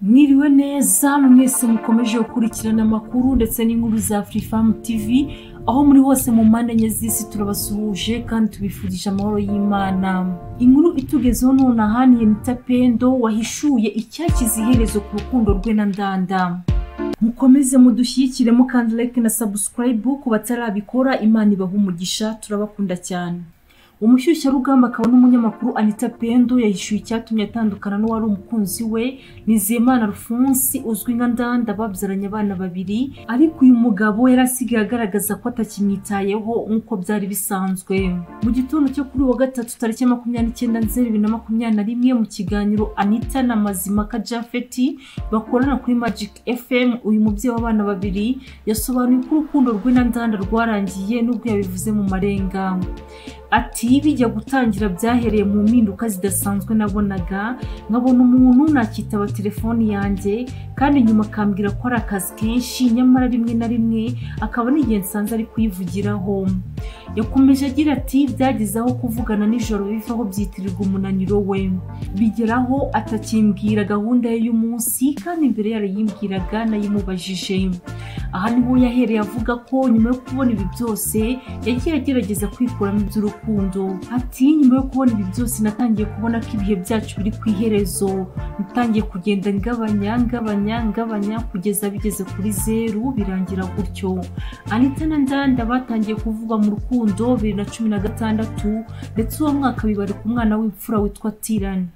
Mwiriwe neza mwese mukomeje gukurikirana amakuru ndetse n'inkuru za Afrifame TV aho muri hose mu mpande enye z'isi turabasuhuje kandi tubifurije amahoro y'Imana. Inkuru itugezeho none ahaniye Anita Pendo wahishuye icyakize iherezo ku rukundo rwe na Ndanda. Mukomeze mudushyigikire mukanda like na subscribe ku batarabikora. Imana ibahe umugisha, turabakunda cyane. Umushyushya rugamba akaba n'umunyamakuru Anita Pendo yahishuye icyatumye atandukana n'uwari umukunzi we Nizeyimana Alphonse uzwi nka Ndanda, babyaranye abana babiri, ariko uyu mugabo yarasigaye agaragaza ko atakimwitayeho nk'uko byari bisanzwe. Mu gitondo cyo kuri wa gatatu tariki 29/2021 mu kiganiro Anita na Mazimaka Japhet bakorana kuri Magic FM, uyu mubyeyi w'abana babiri yasobanuye ko urukundo rwe na Ndanda rwarangiye n'ubwo yabivuze mu marenga. Ati bijya gutangira byahereye mu mpinduka zidasanzwe nabonaga, nkabona umuntu nakitaba telefoni yanjye kandi nyuma akambwira ko ari akazi kenshi, nyamara rimwe na rimwe akaba n'igihe nsanze ari kuyivugiraho. Yakomeje agira ati byagizaho kuvugana nijoro bivaho byitirirwa umunaniro we, bigeraho atakimbwira gahunda ye y'umunsi kandi imbere yarayimbwiraga nayimubajije. Aha niho yahereye avuga ko nyuma yo kubona ibi byose yagiye agerageza kwikuramo iby'urukundo. Ati nyuma yo kubona ibi byose natangiye kubona ko ibihe byacu biri ku iherezo, natangiye kugenda ngabanya kugeza bigeze kuri 0 birangira gutyo. Anita na Ndanda batangiye kuvuga mu rukundo 2016 ndetse uwo mwaka bibari ku mwana w'imfura witwa Tirani.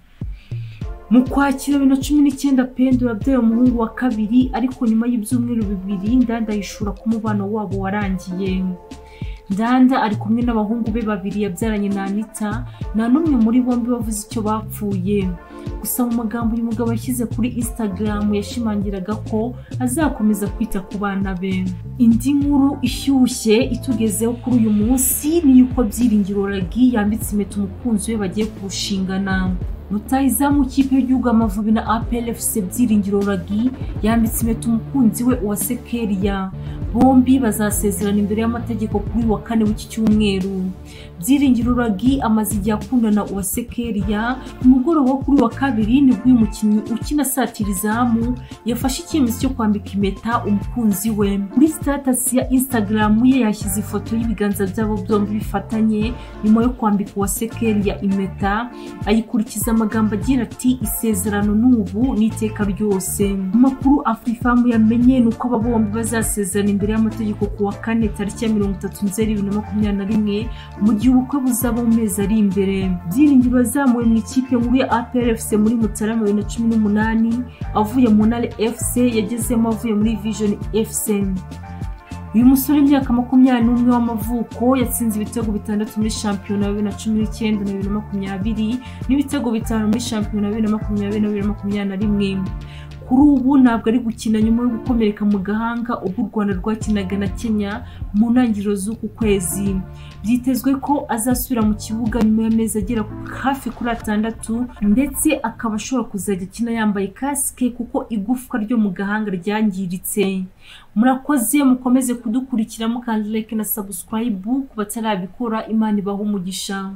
Mu Kwakira 2019 Pendo yabyaye umuhungu wa kabiri, ariko nyuma y'ibyumweru bibiri Ndanda yishura ko umubano wabo warangiye. Ndanda ari kumwe n'abahungu be babiri yabyaranye na Anita, nta n'umwe muri bombi bavuze icyo bapfuye. Gusa mu magambo uyu mugabo yashyize kuri Instagram yashimangiraga ko azakomeza kwita ku bana be. Indi nkuru ishyushye itugezeho kuri uyu munsi ni yuko Byiringiro Ragi yambitse impeta umukunzi we bagiye kurushingana. Rutahizamu kipe y'igihugu Amavubi na APR FC Byiringiro Ragi yambitse impeta umukunzi we Uwase Keria. Bombi bazasezerana imbere y'amategeko kuri wa kane w'iki cyumweru. Byiringiro Ragi amaze igihe akundana Uwase Keria. Umugoroba wo kuri wa kabiri nibwo uyu mukinnyi ukina satirizamu yafashe icyemezo cyo kwambika impeta umukunzi we. Kuri status ya Instagram ye yashyize ifoto y'ibiganza byabo byombi bifatanye nyuma yo kwambika Uwase Keria impeta, ayikurikiza amagambo agira ati isezerano n'ubu n'iteka ryose. Amakuru Afrifame yamenye nuko aba bombi bazasezerana imbere y'amategeko ku wa kane tariki 30/2021 mu gihe ubukwe buzaba mu mezi ari imbere. Byiringiro azamuwe mu ikipe nkuru ya APR FC muri Mutarama 2018 avuye mu Ntare FC, yagezemo avuye muri Vision FC. Uyu musore imyaka 21 w'amavuko yatsinze ibitego 6 muri shampiyona ya 2019 na 2020 n'ibitego 5 muri shampiyona ya 2020 na 2021. Kuri ubu ntabwo ari gukina nyuma yo gukomereka mu gahanga ubwo u Rwanda rwakinaga na Kenya mu ntangiriro z'uku kwezi. Byitezwe ko azasubira mu kibuga nyuma y'amezi agera hafi kuri 6 ndetse akaba ashobora kuzajya akina yambaye kasike kuko igufwa ryo mu gahanga ryangiritse. Murakoze mukomeze kudukurikira mukanda like na subscribe ku batarabikora. Imana ibahe umugisha.